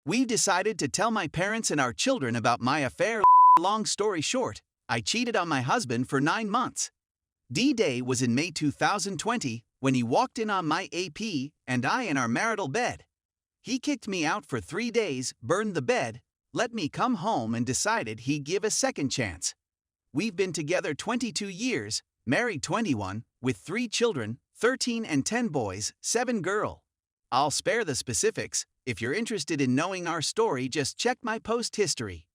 We decided to tell my parents and our children about my affair. Long story short, I cheated on my husband for 9 months. D-Day was in May 2020 when he walked in on my AP and I in our marital bed. He kicked me out for 3 days, burned the bed, let me come home and decided he'd give a second chance. We've been together 22 years, married 21, with 3 children, 13 and 10 boys, 7 girls. I'll spare the specifics. If you're interested in knowing our story, just check my post history.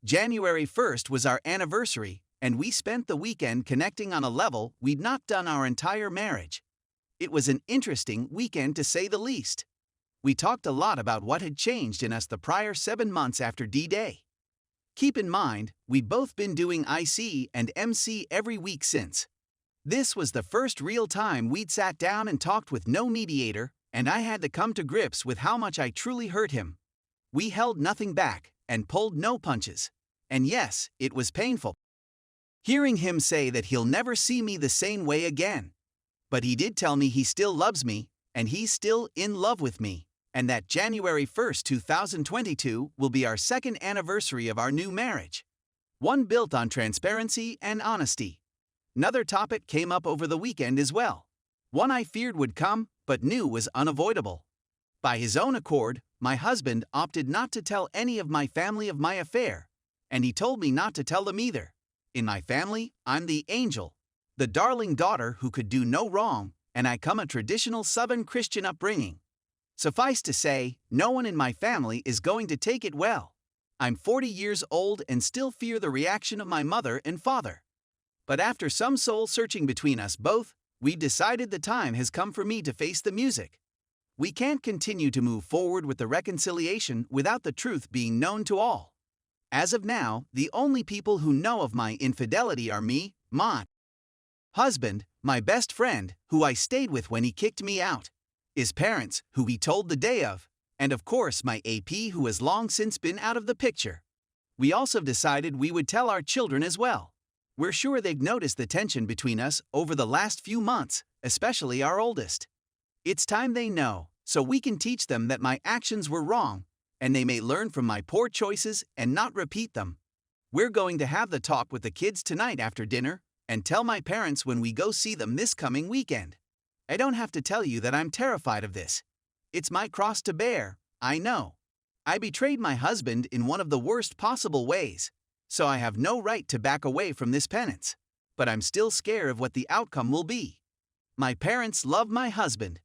January 1st was our anniversary, and we spent the weekend connecting on a level we'd not done our entire marriage. It was an interesting weekend to say the least. We talked a lot about what had changed in us the prior 7 months after D-Day. Keep in mind, we'd both been doing IC and MC every week since. This was the first real time we'd sat down and talked with no mediator, and I had to come to grips with how much I truly hurt him. We held nothing back and pulled no punches. And yes, it was painful. Hearing him say that he'll never see me the same way again. But he did tell me he still loves me, and he's still in love with me, and that January 1st, 2022 will be our 2nd anniversary of our new marriage. One built on transparency and honesty. Another topic came up over the weekend as well. One I feared would come, but knew was unavoidable. By his own accord, my husband opted not to tell any of my family of my affair, and he told me not to tell them either. In my family, I'm the angel, the darling daughter who could do no wrong, and I come a traditional Southern Christian upbringing. Suffice to say, no one in my family is going to take it well. I'm 40 years old and still fear the reaction of my mother and father. But after some soul searching between us both, we decided the time has come for me to face the music. We can't continue to move forward with the reconciliation without the truth being known to all. As of now, the only people who know of my infidelity are me, my husband, my best friend, who I stayed with when he kicked me out, his parents, who he told the day of, and of course my AP, who has long since been out of the picture. We also decided we would tell our children as well. We're sure they've noticed the tension between us over the last few months, especially our oldest. It's time they know, so we can teach them that my actions were wrong, and they may learn from my poor choices and not repeat them. We're going to have the talk with the kids tonight after dinner, and tell my parents when we go see them this coming weekend. I don't have to tell you that I'm terrified of this. It's my cross to bear, I know. I betrayed my husband in one of the worst possible ways, so I have no right to back away from this penance. But I'm still scared of what the outcome will be. My parents love my husband.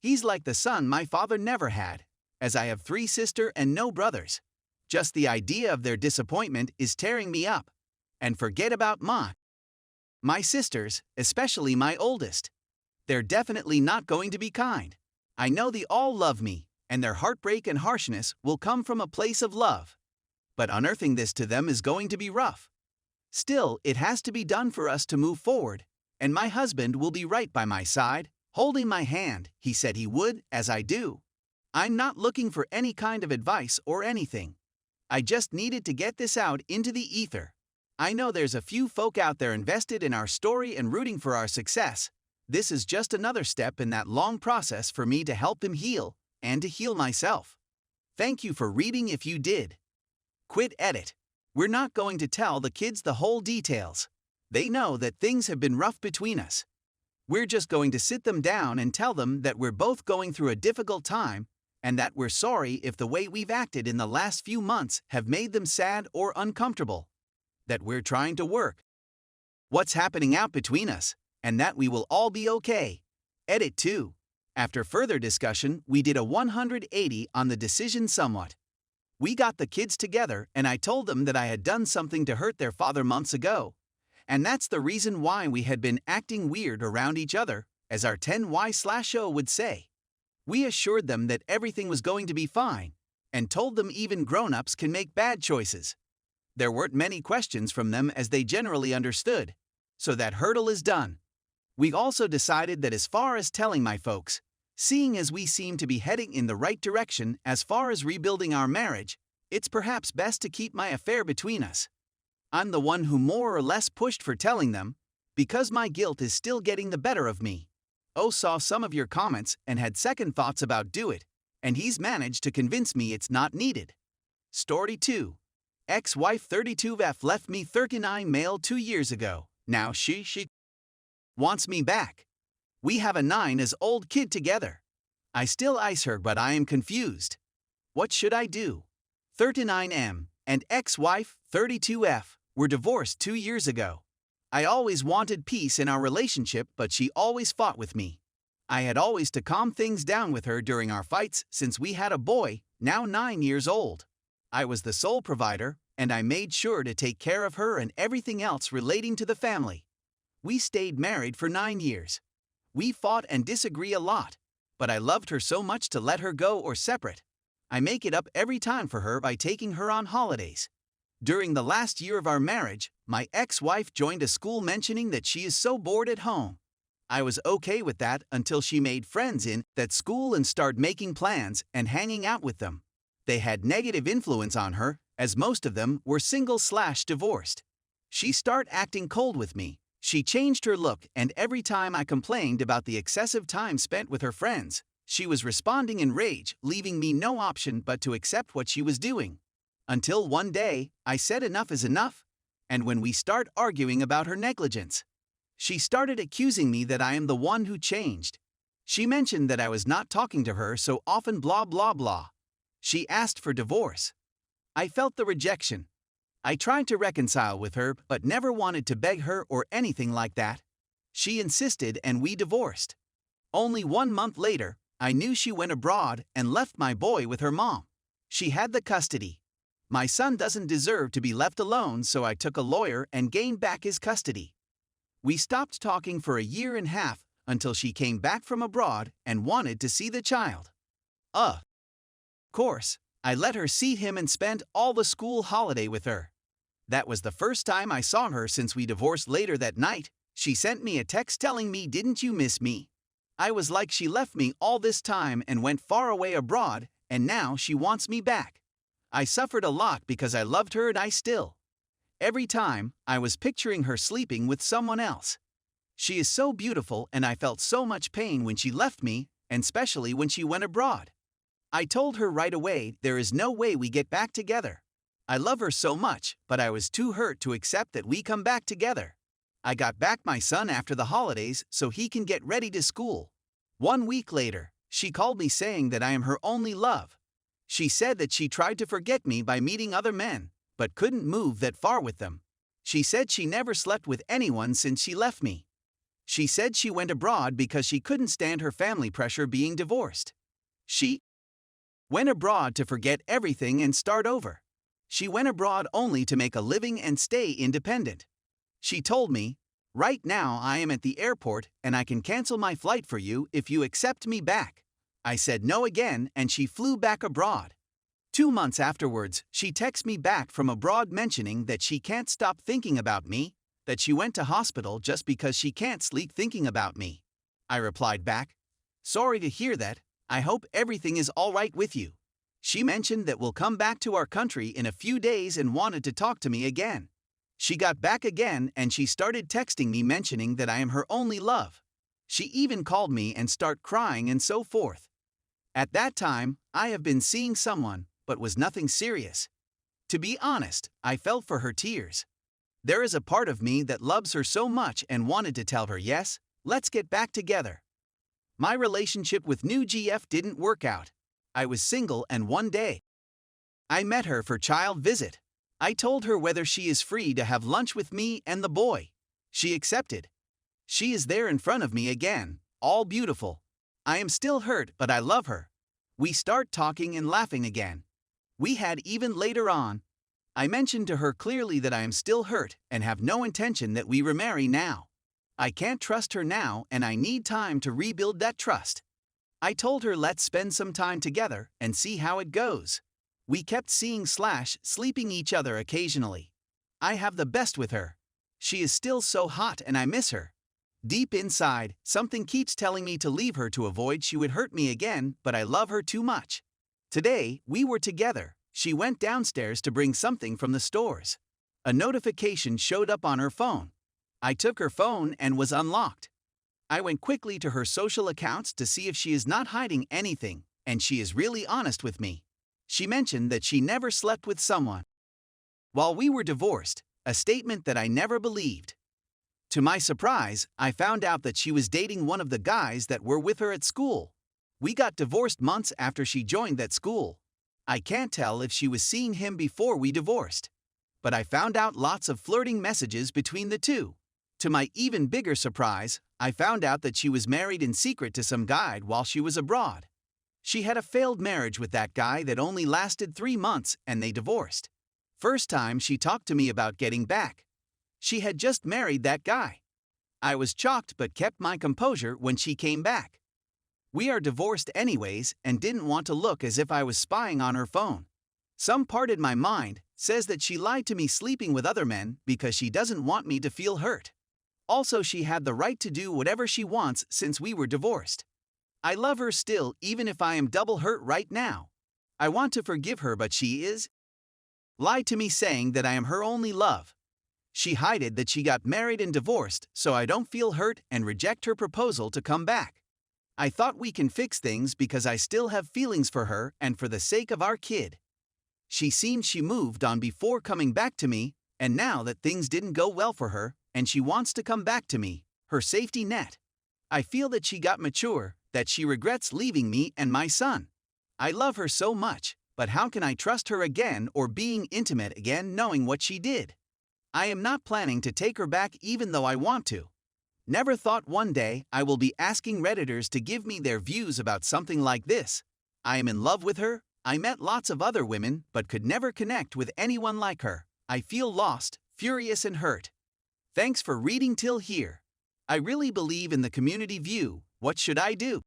He's like the son my father never had, as I have 3 sisters and no brothers. Just the idea of their disappointment is tearing me up. And forget about my sisters, especially my oldest. They're definitely not going to be kind. I know they all love me, and their heartbreak and harshness will come from a place of love. But unearthing this to them is going to be rough. Still, it has to be done for us to move forward, and my husband will be right by my side, holding my hand. He said he would, as I do. I'm not looking for any kind of advice or anything. I just needed to get this out into the ether. I know there's a few folk out there invested in our story and rooting for our success. This is just another step in that long process for me to help him heal, and to heal myself. Thank you for reading if you did. Quit edit. We're not going to tell the kids the whole details. They know that things have been rough between us. We're just going to sit them down and tell them that we're both going through a difficult time, and that we're sorry if the way we've acted in the last few months have made them sad or uncomfortable. That we're trying to work what's happening out between us, and that we will all be okay. Edit 2. After further discussion, we did a 180 on the decision somewhat. We got the kids together and I told them that I had done something to hurt their father months ago. And that's the reason why we had been acting weird around each other, as our 10Y/O would say. We assured them that everything was going to be fine, and told them even grown-ups can make bad choices. There weren't many questions from them as they generally understood. So that hurdle is done. We also decided that as far as telling my folks, seeing as we seem to be heading in the right direction as far as rebuilding our marriage, it's perhaps best to keep my affair between us. I'm the one who more or less pushed for telling them, because my guilt is still getting the better of me. Saw some of your comments and had second thoughts about do it, and he's managed to convince me it's not needed. Story 2. Ex-wife 32F left me 39 male 2 years ago. Now she wants me back. We have a 9-year-old kid together. I still ice her, but I am confused. What should I do? 39M and ex-wife 32F were divorced 2 years ago. I always wanted peace in our relationship, but she always fought with me. I had always to calm things down with her during our fights since we had a boy, now 9 years old. I was the sole provider, and I made sure to take care of her and everything else relating to the family. We stayed married for 9 years. We fought and disagree a lot, but I loved her so much to let her go or separate. I make it up every time for her by taking her on holidays. During the last year of our marriage, my ex-wife joined a school mentioning that she is so bored at home. I was okay with that until she made friends in that school and started making plans and hanging out with them. They had negative influence on her, as most of them were single/divorced. She started acting cold with me. She changed her look, and every time I complained about the excessive time spent with her friends, she was responding in rage, leaving me no option but to accept what she was doing. Until one day, I said enough is enough, and when we start arguing about her negligence, she started accusing me that I am the one who changed. She mentioned that I was not talking to her so often, blah blah blah. She asked for divorce. I felt the rejection. I tried to reconcile with her but never wanted to beg her or anything like that. She insisted and we divorced. Only 1 month later, I knew she went abroad and left my boy with her mom. She had the custody. My son doesn't deserve to be left alone, so I took a lawyer and gained back his custody. We stopped talking for a year and a half until she came back from abroad and wanted to see the child. Of course, I let her see him and spent all the school holiday with her. That was the first time I saw her since we divorced. Later that night, she sent me a text telling me, "Didn't you miss me?" I was like, she left me all this time and went far away abroad, and now she wants me back. I suffered a lot because I loved her and I still. Every time, I was picturing her sleeping with someone else. She is so beautiful and I felt so much pain when she left me, and especially when she went abroad. I told her right away there is no way we get back together. I love her so much, but I was too hurt to accept that we come back together. I got back my son after the holidays so he can get ready to school. 1 week later, she called me saying that I am her only love. She said that she tried to forget me by meeting other men, but couldn't move that far with them. She said she never slept with anyone since she left me. She said she went abroad because she couldn't stand her family pressure being divorced. She went abroad to forget everything and start over. She went abroad only to make a living and stay independent. She told me, "Right now I am at the airport and I can cancel my flight for you if you accept me back." I said no again and she flew back abroad. 2 months afterwards, she texted me back from abroad mentioning that she can't stop thinking about me, that she went to hospital just because she can't sleep thinking about me. I replied back, "Sorry to hear that. I hope everything is all right with you." She mentioned that we'll come back to our country in a few days and wanted to talk to me again. She got back again and she started texting me mentioning that I am her only love. She even called me and started crying and so forth. At that time, I have been seeing someone, but was nothing serious. To be honest, I felt for her tears. There is a part of me that loves her so much and wanted to tell her, yes, let's get back together. My relationship with new GF didn't work out. I was single and one day I met her for child visit. I told her whether she is free to have lunch with me and the boy. She accepted. She is there in front of me again, all beautiful. I am still hurt, but I love her. We start talking and laughing again. We had even later on. I mentioned to her clearly that I am still hurt and have no intention that we remarry now. I can't trust her now and I need time to rebuild that trust. I told her let's spend some time together and see how it goes. We kept sleeping each other occasionally. I have the best with her. She is still so hot and I miss her. Deep inside, something keeps telling me to leave her to avoid she would hurt me again, but I love her too much. Today, we were together. She went downstairs to bring something from the stores. A notification showed up on her phone. I took her phone and was unlocked. I went quickly to her social accounts to see if she is not hiding anything, and she is really honest with me. She mentioned that she never slept with someone while we were divorced, a statement that I never believed. To my surprise, I found out that she was dating one of the guys that were with her at school. We got divorced months after she joined that school. I can't tell if she was seeing him before we divorced, but I found out lots of flirting messages between the two. To my even bigger surprise, I found out that she was married in secret to some guy while she was abroad. She had a failed marriage with that guy that only lasted 3 months and they divorced. First time she talked to me about getting back. She had just married that guy. I was shocked but kept my composure when she came back. We are divorced anyways and didn't want to look as if I was spying on her phone. Some part in my mind says that she lied to me sleeping with other men because she doesn't want me to feel hurt. Also, she had the right to do whatever she wants since we were divorced. I love her still even if I am double hurt right now. I want to forgive her but she lied to me saying that I am her only love. She hid that she got married and divorced so I don't feel hurt and reject her proposal to come back. I thought we can fix things because I still have feelings for her and for the sake of our kid. She seemed she moved on before coming back to me, and now that things didn't go well for her and she wants to come back to me, her safety net. I feel that she got mature, that she regrets leaving me and my son. I love her so much, but how can I trust her again or being intimate again knowing what she did? I am not planning to take her back even though I want to. Never thought one day I will be asking Redditors to give me their views about something like this. I am in love with her. I met lots of other women but could never connect with anyone like her. I feel lost, furious and hurt. Thanks for reading till here. I really believe in the community view. What should I do?